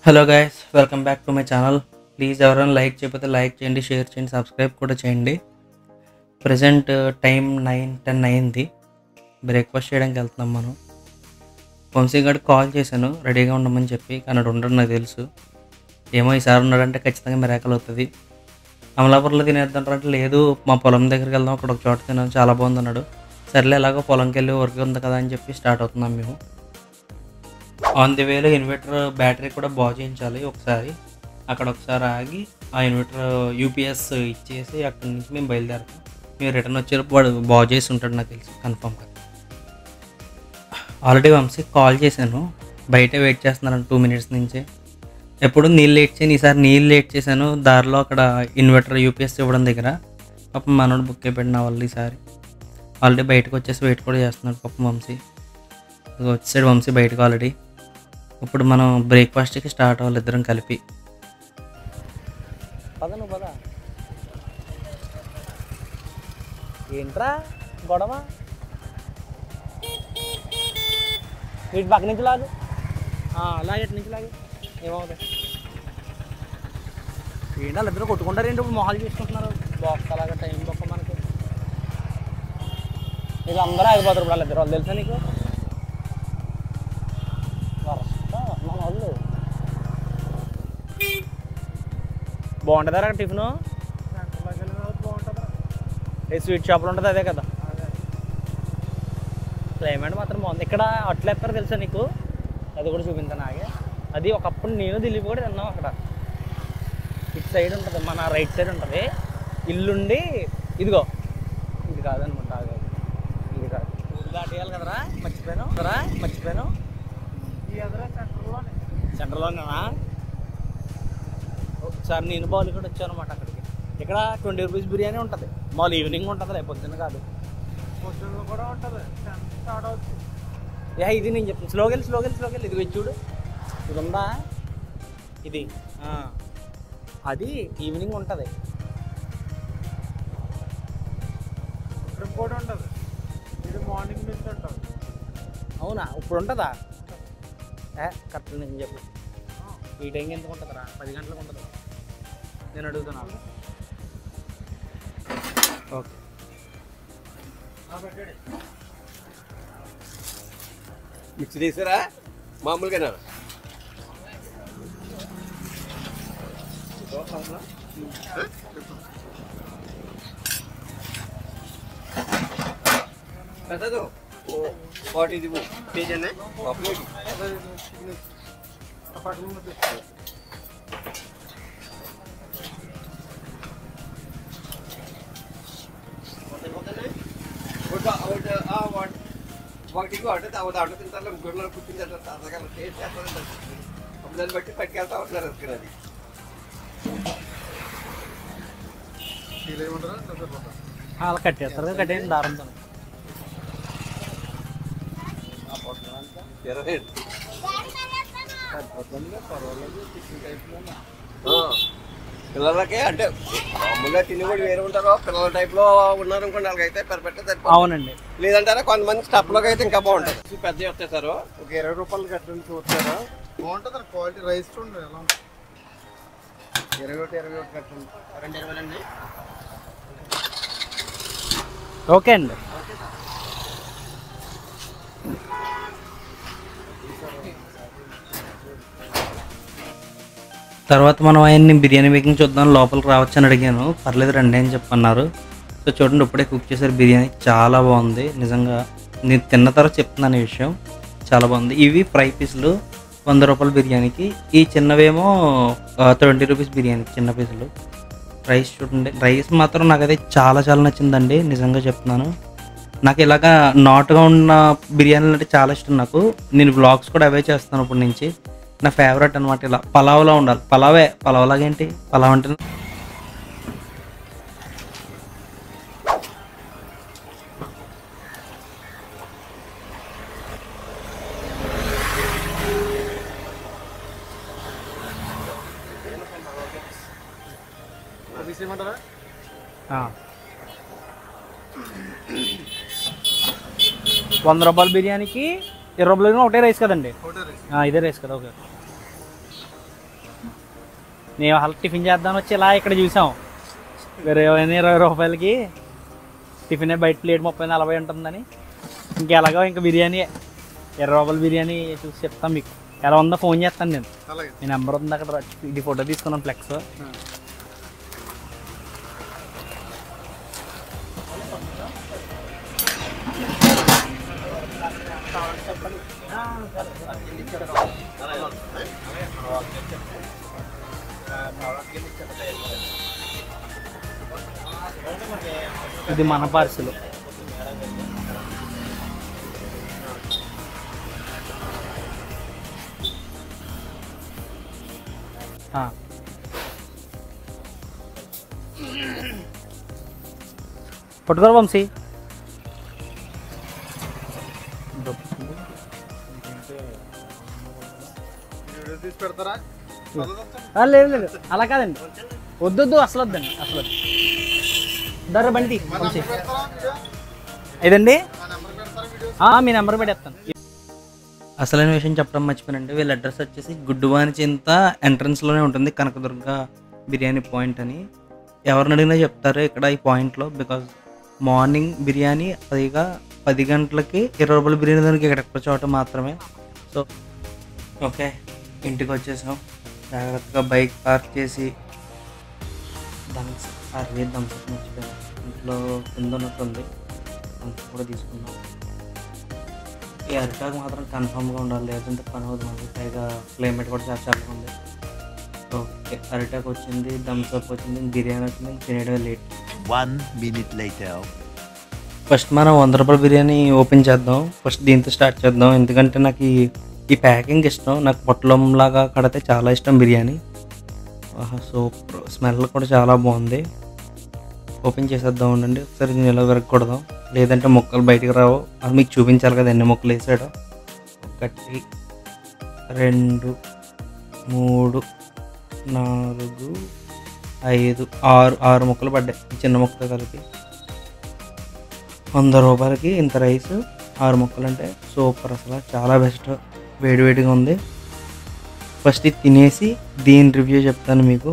Hello guys, welcome back to my channel. Please ఎవరైనా like చేయకపోతే like చేయండి, share చేయండి, సబ్స్క్రైబ్ కూడా చేయండి. ప్రజెంట్ టైం 9:10 అయింది. బ్రేక్ఫాస్ట్ చేయడానికి వెళ్తున్నాం మనం. వంశీగాడికి కాల్ చేశాను రెడీగా ఉండమని చెప్పి, కానీ ఉండడం నాకు తెలుసు. ఏమో ఈసారి ఉన్నాడంటే ఖచ్చితంగా మిరాకల్ అవుతుంది. అమలాపురంలో తినేద్దాంటే లేదు, మా పొలం దగ్గరికి వెళ్దాం, అక్కడ ఒక చోట తిన్నాను, చాలా బాగుంది అన్నాడు. సర్లే ఎలాగో పొలంకి వెళ్ళి వర్క్ ఉంది కదా అని చెప్పి స్టార్ట్ అవుతున్నాం మేము. ఆన్ ది వేలో ఇన్వర్టర్ బ్యాటరీ కూడా బాగు చేయించాలి. ఒకసారి అక్కడ ఒకసారి ఆగి ఆ ఇన్వర్టర్ యూపీఎస్ ఇచ్చేసి అక్కడి నుంచి మేము బయలుదేరుతాం. మేము రిటర్న్ వచ్చేటప్పుడు వాడు బాగు చేసి ఉంటాడు నాకు తెలిసి కన్ఫామ్గా. ఆల్రెడీ వంశీ కాల్ చేశాను, బయటే వెయిట్ చేస్తున్నాను 2 minutes నుంచి. ఎప్పుడు నీళ్ళు లేట్ చేయను, ఈసారి నీళ్ళు లేట్ చేశాను. దారిలో అక్కడ ఇన్వర్టర్ యూపీఎస్ ఇవ్వడం దగ్గర పాపం మనోడు బుక్ అయిపోయాడు నా వల్ల. ఈసారి ఆల్రెడీ బయటకు వచ్చేసి వెయిట్ కూడా చేస్తున్నాడు పాపం వంశీ. వచ్చేసాడు వంశీ బయటకు ఆల్రెడీ. ఇప్పుడు మనం బ్రేక్ఫాస్ట్కి స్టార్ట్ అవ్వాలి ఇద్దరం కలిపి. ఏంట్రా గొడవ? వీటి పక్క నుంచి లాగు, అలాగే ఎటు నుంచి లాగు. ఏమవుతుంది ఏంటి వాళ్ళు ఇద్దరు కొట్టుకుంటారు ఏంటి? ఇప్పుడు మొహాలు చేసుకుంటున్నారు బాక్స్ అలాగా టైం బొక్క మనకి. ఇది అందరూ ఆగిపోతారు ఇప్పుడు వాళ్ళిద్దరు. వాళ్ళు తెలుసా నీకు? వాళ్ళు బాగుంటుందా అక్కడ టిఫిన్? ఏ స్వీట్ షాప్లో ఉంటుంది అదే కదా. క్లైమేట్ మాత్రం బాగుంది. ఇక్కడ అట్లా ఎత్తారో తెలుసా నీకు? అది కూడా చూపించాను ఆగే. అది ఒకప్పుడు నేను దిలీప్ కూడా తిన్నాం అక్కడ. ఇటు సైడ్ ఉంటుంది, మన రైట్ సైడ్ ఉంటుంది ఇల్లుండి. ఇదిగో ఇది కాదనుకుంటా, ఇది కాదు. ఊరు దాటేయాలి కదరా, మర్చిపోయాను. సెంటర్లోనా? ఒకసారి నేను బాల్ కూడా వచ్చాను అనమాట అక్కడికి. ఇక్కడ 20 rupees బిర్యానీ ఉంటుంది. మామూలు ఈవినింగ్ ఉంటుంది, పొద్దున్న కాదు, పొద్దున్న కూడా ఉంటుంది. ఇది నేను చెప్తాను. స్లోగెల్ ఇది చూడు, ఇది ఉందా? ఇది అది ఈవినింగ్ ఉంటుంది. కూడా ఉంటుంది, ఇది మార్నింగ్ నుంచి ఉంటుంది. అవునా? ఇప్పుడు ఉంటుందా? కరెక్ట్ నేను చెప్పు. ఈ టైంకి ఎందుకు ఉంటుందిరా? 10 గంటలకు ఉంటుంది. నేను అడుగుతున్నాను. ఓకే మిక్స్ చేసారా మామూలుగా? పెద్దదు 40 పేజ్ అనే వాటికి ఆటో తింటారు, గుడ్లో కూర్చుంటారు, తాతగారు టేస్ట్ చేస్తారు. దాన్ని బట్టి పట్టుకెళ్తా ఉంటున్నారు. అది అలా కట్టేస్తారు, కట్టేసి దారంతో. పిల్లలకి అంటే మామూలుగా తిని కూడా వేరే ఉంటారో, పిల్లల టైప్ లో ఉన్నారు అనుకోండి, వాళ్ళకైతే పెర్ఫెక్ట్. అవునండి. లేదంటారా కొంతమంది స్టఫ్ లోకి అయితే ఇంకా బాగుంటుంది. పెద్ద వచ్చేసారు ఒక 20 రూపాయలు కట్టండి, చూస్తారా? బాగుంటుంది క్వాలిటీ. రైస్ చూడండి ఎలా ఉంటుంది. 21 కట్టండి. 220 అండి. ఓకే అండి. తర్వాత మనం ఆయన్ని బిర్యానీ మేకింగ్ చూద్దాం, లోపలికి రావచ్చు అని అడిగాను. పర్లేదు రండి అని చెప్పన్నారు. సో చూడండి, ఇప్పుడే కుక్ చేశారు బిర్యానీ, చాలా బాగుంది నిజంగా. నేను తిన్న తర్వాత చెప్తున్నాను ఈ విషయం, చాలా బాగుంది. ఇవి ఫ్రై పీసులు 100 రూపాయల బిర్యానీకి, ఈ చిన్నవేమో 20 rupees బిర్యానీ చిన్న పీసులు. రైస్ చూడండి, రైస్ మాత్రం నాకైతే చాలా నచ్చిందండి, నిజంగా చెప్తున్నాను. నాకు ఇలాగా నాటుగా ఉన్న బిర్యానీలు అంటే చాలా ఇష్టం నాకు. నేను వ్లాగ్స్ కూడా అవే చేస్తాను ఇప్పటి నుంచి. నా ఫేవరెట్ అనమాట. ఇలా పలావ్లా ఉండాలి. పలావ్లాగేంటి, పలావ్ అంటే ఏమంటారా? 100 రూపాయల బిర్యానీకి 20 రూపాయలు ఒకటే రైస్ కదండి? ఇదే రైస్ కదా. ఓకే. నేను అసలు టిఫిన్ చేద్దామని వచ్చి ఇలా ఇక్కడ చూసాం 20 రూపాయలకి టిఫిన్ బయట ప్లేట్ 30-40 ఉంటుందని ఇంకెలాగో ఇంకా బిర్యానీ 20 రూపాయల బిర్యానీ చూసి చెప్తాను మీకు ఎలా ఉందో ఫోన్ చేస్తాను నేను అలాగే మీ నెంబర్ ఉంది అక్కడ ఇది ఫోటో తీసుకున్నాను ఫ్లెక్స్ ఇది మన పార్సల్ పట్టుకోరు వంశీ వీడియో తీసి పెడతారా లేదు లేదు అలా కాదండి వద్దు అసలు వద్దండి అసలు వద్దు ధర బండి మా వంశీ నెంబర్ పెడతారా వీడియో ఏదండి మా నెంబర్ పెడతారా వీడియో మీ నెంబర్ పెట్టేస్తాను అసలైన విషయం చెప్పడం మర్చిపోయానండి. వీళ్ళ అడ్రస్ వచ్చేసి గుడ్డువాని చింత ఎంట్రన్స్లోనే ఉంటుంది కనకదుర్గ బిర్యానీ పాయింట్ అని. ఎవరిని అడిగినా చెప్తారు ఇక్కడ ఈ పాయింట్లో. బికాజ్ మార్నింగ్ బిర్యానీ పైగా 10 గంటలకి 20 రూపాయల బిర్యానీ దానికి ఇక్కడ ఎక్కువ చోట మాత్రమే. సో ఓకే, ఇంటికి వచ్చేసాం. జాగ్రత్తగా బైక్ పార్క్ చేసి థమ్స్ మర్చిపోయాను, ఇంట్లో కింద ఉన్నట్టుంది, థమ్స్ కూడా తీసుకున్నాం. ఈ అరిటాకు మాత్రం కన్ఫామ్గా ఉండాలి, లేదంటే పని అవుతుంది మనకి. పైగా క్లైమేట్ కూడా చాలా చల్లగా ఉంది. ఓకే, అరిటాకు వచ్చింది, థమ్స్ అప్ వచ్చింది, బిర్యానీ వచ్చింది, తినేయడం లేట్. 1 minute later. ఫస్ట్ మనం 100 రూపాయల బిర్యానీ ఓపెన్ చేద్దాం. ఫస్ట్ దీంతో స్టార్ట్ చేద్దాం, ఎందుకంటే నాకు ఈ ప్యాకింగ్ ఇష్టం. నాకు పొట్లంలాగా కడితే చాలా ఇష్టం బిర్యానీ. సూపర్, స్మెల్ కూడా చాలా బాగుంది. ఓపెన్ చేసేద్దాం ఉండండి. ఒకసారి దీన్ని ఇలా విరగకూడదాం, లేదంటే ముక్కలు బయటికి రావు. అది మీకు చూపించాలి కదా ఎన్ని ముక్కలు వేసాడో. 1 2 3 4 5 6 ముక్కలు పడ్డాయి ఈ చిన్న ముక్కతో కలిపి. 100 రూపాయలకి ఇంత రైస్ 6 ముక్కలు అంటే సూపర్, అసలు చాలా బెస్ట్. వేడివేడిగా ఉంది. ఫస్ట్ ఇది తినేసి దీని రివ్యూ చెప్తాను మీకు.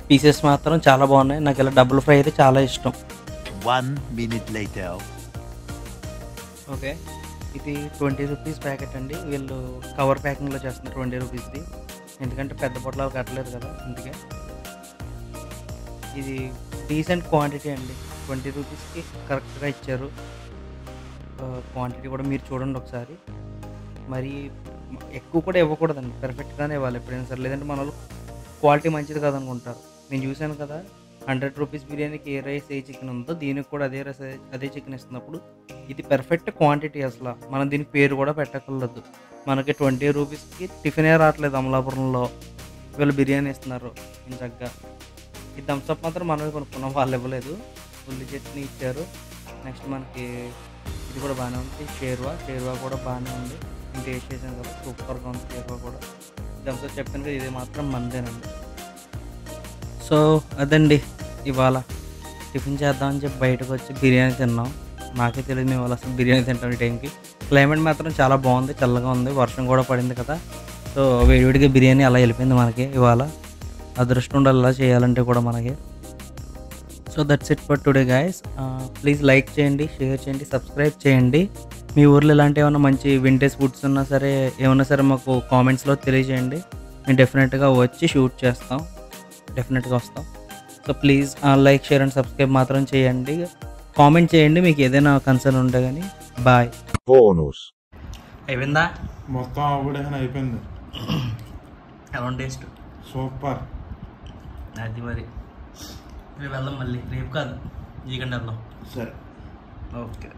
పీసెస్ మాత్రం చాలా బాగున్నాయి. నాకు ఇలా డబుల్ ఫ్రై అయితే చాలా ఇష్టం. 1 minute later. ఓకే, ఇది 20 రూపీస్ ప్యాకెట్ అండి. వీళ్ళు కవర్ ప్యాకింగ్లో చేస్తున్నారు 20 రూపీస్ది, ఎందుకంటే పెద్ద పొట్లాలు కట్టలేదు కదా అందుకే. ఇది డీసెంట్ క్వాంటిటీ అండి, 20 రూపీస్కి కరెక్ట్గా ఇచ్చారు. క్వాంటిటీ కూడా మీరు చూడండి ఒకసారి. మరి ఎక్కువ కూడా ఇవ్వకూడదండి, పర్ఫెక్ట్గానే ఇవ్వాలి ఎప్పుడైనా సరే, లేదంటే మన వాళ్ళు క్వాలిటీ మంచిది కాదనుకుంటారు. నేను చూశాను కదా 100 రూపీస్ బిర్యానీకి ఏ రైస్ ఏ చికెన్ ఉందో దీనికి కూడా అదే రైస్ అదే చికెన్ ఇస్తున్నప్పుడు ఇది పర్ఫెక్ట్ క్వాంటిటీ. అసలు మనం దీనికి పేరు కూడా పెట్టకూడదు. మనకి 20 రూపీస్కి టిఫినే రావట్లేదు అమలాపురంలో, వీళ్ళు బిర్యానీ ఇస్తున్నారు చక్కగా. ఈ థమ్స్ అప్ మాత్రం మనమే కొనుక్కున్నాం, వాళ్ళు ఇవ్వలేదు. ఉల్లి చట్నీ ఇచ్చారు. నెక్స్ట్ మనకి ఇది కూడా బాగానే ఉంది, షేర్వా కూడా బాగానే ఉంది. నేను టేస్ట్ చేసాను కదా, సూపర్గా ఉంది షేర్వా కూడా. థమ్స్ అప్ చెప్పాను కదా, ఇది మాత్రం మందేనండి. సో అదండి, ఇవాళ టిఫిన్ చేద్దామని చెప్పి బయటకు వచ్చి బిర్యానీ తిన్నాం. నాకే తెలియదు మేము అసలు బిర్యానీ తింటాం ఈ టైంకి. క్లైమేట్ మాత్రం చాలా బాగుంది, చల్లగా ఉంది, వర్షం కూడా పడింది కదా. సో వేడివేడిగా బిర్యానీ అలా వెళ్ళిపోయింది మనకి ఇవాళ. అదృష్టం ఉండాలి అలా చేయాలంటే కూడా మనకి. So that's it for today guys. Please like చేయండి, షేర్ చేయండి, సబ్స్క్రైబ్ చేయండి. మీ ఊర్లో ఇలాంటి ఏమైనా మంచి వింటేజ్ ఫుడ్స్ ఉన్నా సరే ఏమన్నా సరే మాకు కామెంట్స్లో తెలియజేయండి. మేము డెఫినెట్గా వచ్చి షూట్ చేస్తాం, డెఫినెట్గా వస్తాం. So please like, share and subscribe మాత్రం చేయండి. కామెంట్ చేయండి మీకు ఏదైనా కన్సర్న్ ఉంటే కానీ. బాయ్. Bonus. అయిపోయిందా? మొత్తం ఆవిడేనా అయిపోయింది. ఎలా టేస్ట్? సూపర్. అది మరి రేపు వెళ్దాం, మళ్ళీ రేపు కాదు ఈ గంట వెళ్దాం. సరే ఓకే.